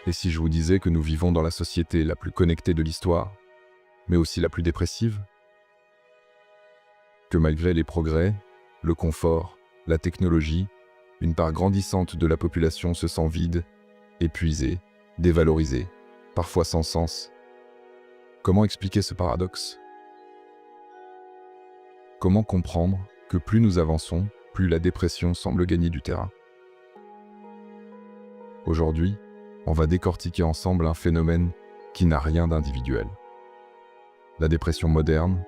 Et si je vous disais que nous vivons dans la société la plus connectée de l'histoire, mais aussi la plus dépressive? Que malgré les progrès, le confort, la technologie, une part grandissante de la population se sent vide, épuisée, dévalorisée, parfois sans sens. Comment expliquer ce paradoxe? Comment comprendre que plus nous avançons, plus la dépression semble gagner du terrain? Aujourd'hui, on va décortiquer ensemble un phénomène qui n'a rien d'individuel. La dépression moderne,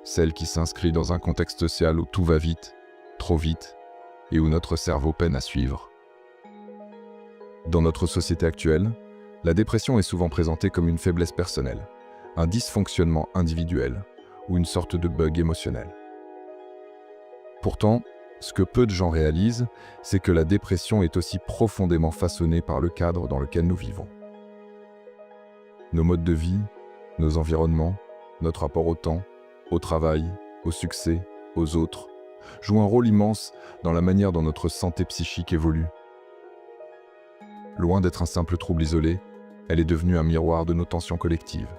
celle qui s'inscrit dans un contexte social où tout va vite, trop vite, et où notre cerveau peine à suivre. Dans notre société actuelle, la dépression est souvent présentée comme une faiblesse personnelle, un dysfonctionnement individuel ou une sorte de bug émotionnel. Pourtant, ce que peu de gens réalisent, c'est que la dépression est aussi profondément façonnée par le cadre dans lequel nous vivons. Nos modes de vie, nos environnements, notre rapport au temps, au travail, au succès, aux autres, jouent un rôle immense dans la manière dont notre santé psychique évolue. Loin d'être un simple trouble isolé, elle est devenue un miroir de nos tensions collectives.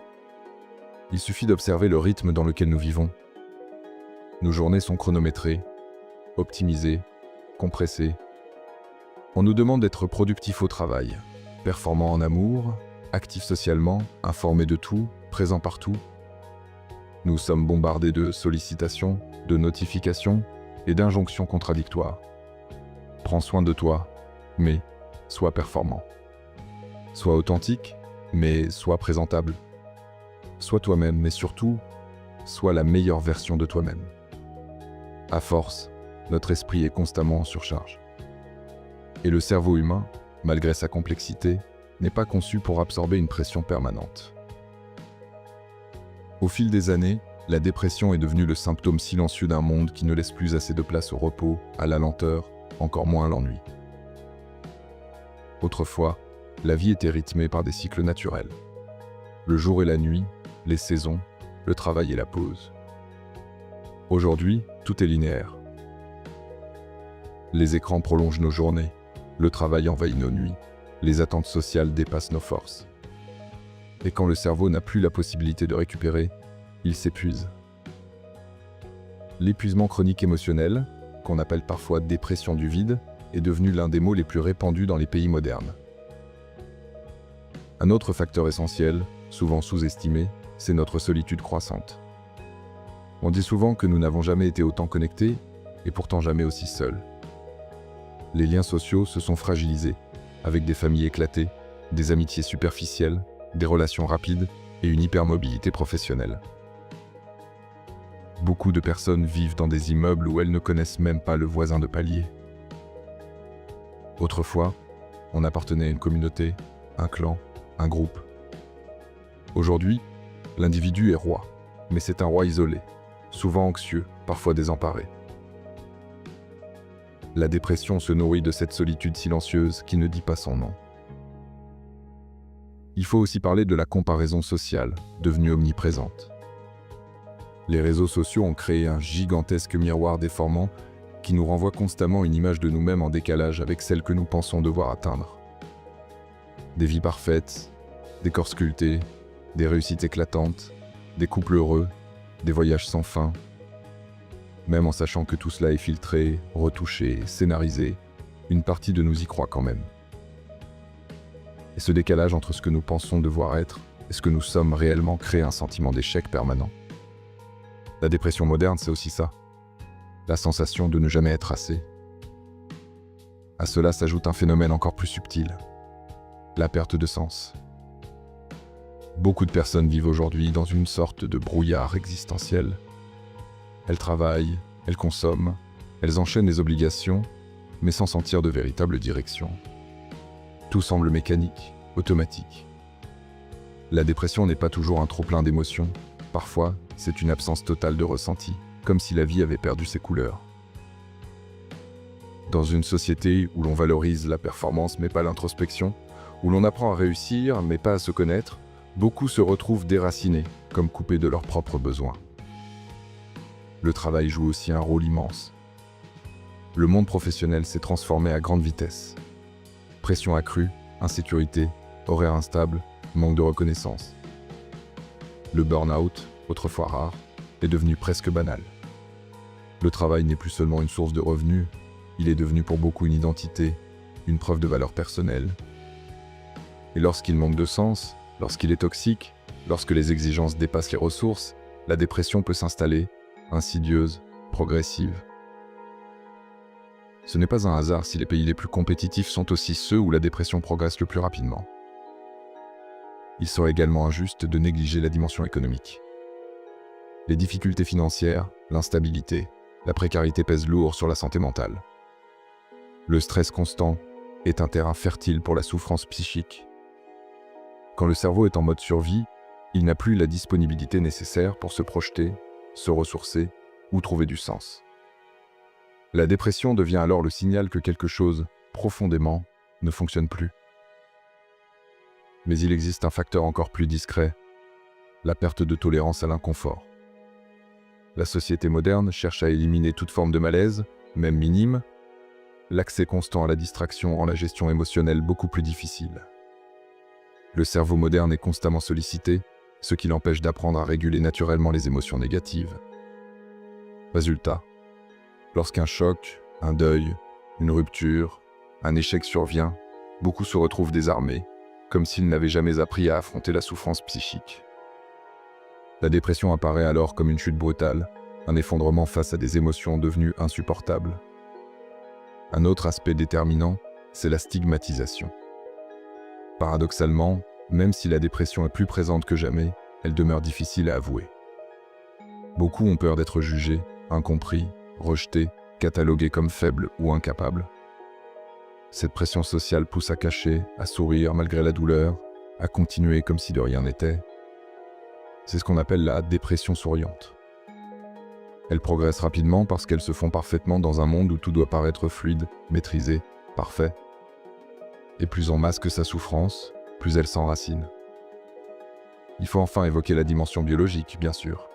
Il suffit d'observer le rythme dans lequel nous vivons. Nos journées sont chronométrées, optimisées, compressées. On nous demande d'être productifs au travail, performants en amour, actifs socialement, informés de tout, présents partout. Nous sommes bombardés de sollicitations, de notifications et d'injonctions contradictoires. Prends soin de toi, mais sois performant. Sois authentique, mais sois présentable. Sois toi-même, mais surtout, sois la meilleure version de toi-même. À force, notre esprit est constamment en surcharge. Et le cerveau humain, malgré sa complexité, n'est pas conçu pour absorber une pression permanente. Au fil des années, la dépression est devenue le symptôme silencieux d'un monde qui ne laisse plus assez de place au repos, à la lenteur, encore moins à l'ennui. Autrefois, la vie était rythmée par des cycles naturels. Le jour et la nuit, les saisons, le travail et la pause. Aujourd'hui, tout est linéaire. Les écrans prolongent nos journées, le travail envahit nos nuits, les attentes sociales dépassent nos forces. Et quand le cerveau n'a plus la possibilité de récupérer, il s'épuise. L'épuisement chronique émotionnel, qu'on appelle parfois dépression du vide, est devenu l'un des mots les plus répandus dans les pays modernes. Un autre facteur essentiel, souvent sous-estimé, c'est notre solitude croissante. On dit souvent que nous n'avons jamais été autant connectés, et pourtant jamais aussi seuls. Les liens sociaux se sont fragilisés, avec des familles éclatées, des amitiés superficielles, des relations rapides et une hypermobilité professionnelle. Beaucoup de personnes vivent dans des immeubles où elles ne connaissent même pas le voisin de palier. Autrefois, on appartenait à une communauté, un clan, un groupe. Aujourd'hui, l'individu est roi, mais c'est un roi isolé, souvent anxieux, parfois désemparé. La dépression se nourrit de cette solitude silencieuse qui ne dit pas son nom. Il faut aussi parler de la comparaison sociale, devenue omniprésente. Les réseaux sociaux ont créé un gigantesque miroir déformant qui nous renvoie constamment une image de nous-mêmes en décalage avec celle que nous pensons devoir atteindre. Des vies parfaites, des corps sculptés, des réussites éclatantes, des couples heureux, des voyages sans fin. Même en sachant que tout cela est filtré, retouché, scénarisé, une partie de nous y croit quand même. Et ce décalage entre ce que nous pensons devoir être et ce que nous sommes réellement crée un sentiment d'échec permanent. La dépression moderne, c'est aussi ça. La sensation de ne jamais être assez. À cela s'ajoute un phénomène encore plus subtil. La perte de sens. Beaucoup de personnes vivent aujourd'hui dans une sorte de brouillard existentiel. Elles travaillent, elles consomment, elles enchaînent les obligations, mais sans sentir de véritable direction. Tout semble mécanique, automatique. La dépression n'est pas toujours un trop-plein d'émotions. Parfois, c'est une absence totale de ressenti, comme si la vie avait perdu ses couleurs. Dans une société où l'on valorise la performance mais pas l'introspection, où l'on apprend à réussir mais pas à se connaître, beaucoup se retrouvent déracinés, comme coupés de leurs propres besoins. Le travail joue aussi un rôle immense. Le monde professionnel s'est transformé à grande vitesse. Pression accrue, insécurité, horaire instable, manque de reconnaissance. Le burn-out, autrefois rare, est devenu presque banal. Le travail n'est plus seulement une source de revenus, il est devenu pour beaucoup une identité, une preuve de valeur personnelle. Et lorsqu'il manque de sens, lorsqu'il est toxique, lorsque les exigences dépassent les ressources, la dépression peut s'installer, insidieuse, progressive. Ce n'est pas un hasard si les pays les plus compétitifs sont aussi ceux où la dépression progresse le plus rapidement. Il serait également injuste de négliger la dimension économique. Les difficultés financières, l'instabilité, la précarité pèsent lourd sur la santé mentale. Le stress constant est un terrain fertile pour la souffrance psychique. Quand le cerveau est en mode survie, il n'a plus la disponibilité nécessaire pour se projeter, se ressourcer ou trouver du sens. La dépression devient alors le signal que quelque chose, profondément, ne fonctionne plus. Mais il existe un facteur encore plus discret, la perte de tolérance à l'inconfort. La société moderne cherche à éliminer toute forme de malaise, même minime. L'accès constant à la distraction rend la gestion émotionnelle beaucoup plus difficile. Le cerveau moderne est constamment sollicité, ce qui l'empêche d'apprendre à réguler naturellement les émotions négatives. Résultat, lorsqu'un choc, un deuil, une rupture, un échec survient, beaucoup se retrouvent désarmés, comme s'ils n'avaient jamais appris à affronter la souffrance psychique. La dépression apparaît alors comme une chute brutale, un effondrement face à des émotions devenues insupportables. Un autre aspect déterminant, c'est la stigmatisation. Paradoxalement, même si la dépression est plus présente que jamais, elle demeure difficile à avouer. Beaucoup ont peur d'être jugés, incompris, rejetés, catalogués comme faibles ou incapables. Cette pression sociale pousse à cacher, à sourire malgré la douleur, à continuer comme si de rien n'était. C'est ce qu'on appelle la dépression souriante. Elles progressent rapidement parce qu'elles se font parfaitement dans un monde où tout doit paraître fluide, maîtrisé, parfait. Et plus on masque sa souffrance, plus elle s'enracine. Il faut enfin évoquer la dimension biologique, bien sûr.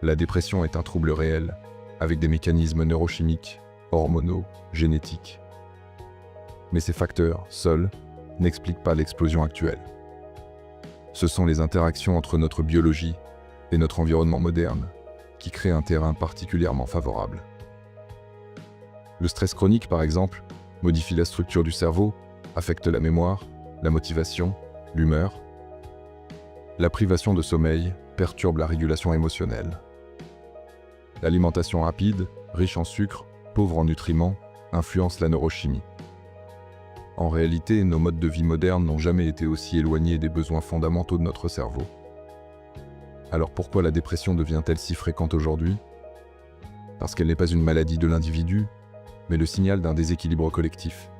La dépression est un trouble réel, avec des mécanismes neurochimiques, hormonaux, génétiques. Mais ces facteurs, seuls, n'expliquent pas l'explosion actuelle. Ce sont les interactions entre notre biologie et notre environnement moderne qui créent un terrain particulièrement favorable. Le stress chronique, par exemple, modifie la structure du cerveau, affecte la mémoire, la motivation, l'humeur. La privation de sommeil perturbe la régulation émotionnelle. L'alimentation rapide, riche en sucre, pauvre en nutriments, influence la neurochimie. En réalité, nos modes de vie modernes n'ont jamais été aussi éloignés des besoins fondamentaux de notre cerveau. Alors pourquoi la dépression devient-elle si fréquente aujourd'hui? Parce qu'elle n'est pas une maladie de l'individu, mais le signal d'un déséquilibre collectif.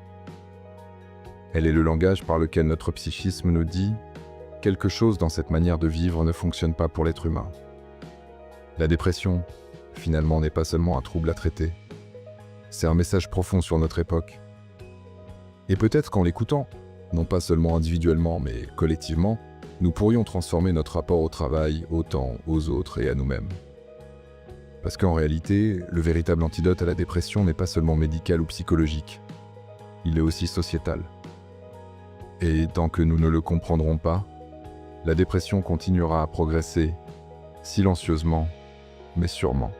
Elle est le langage par lequel notre psychisme nous dit « quelque chose dans cette manière de vivre ne fonctionne pas pour l'être humain ». La dépression, finalement, n'est pas seulement un trouble à traiter. C'est un message profond sur notre époque. Et peut-être qu'en l'écoutant, non pas seulement individuellement, mais collectivement, nous pourrions transformer notre rapport au travail, au temps, aux autres et à nous-mêmes. Parce qu'en réalité, le véritable antidote à la dépression n'est pas seulement médical ou psychologique, il est aussi sociétal. Et tant que nous ne le comprendrons pas, la dépression continuera à progresser, silencieusement, mais sûrement.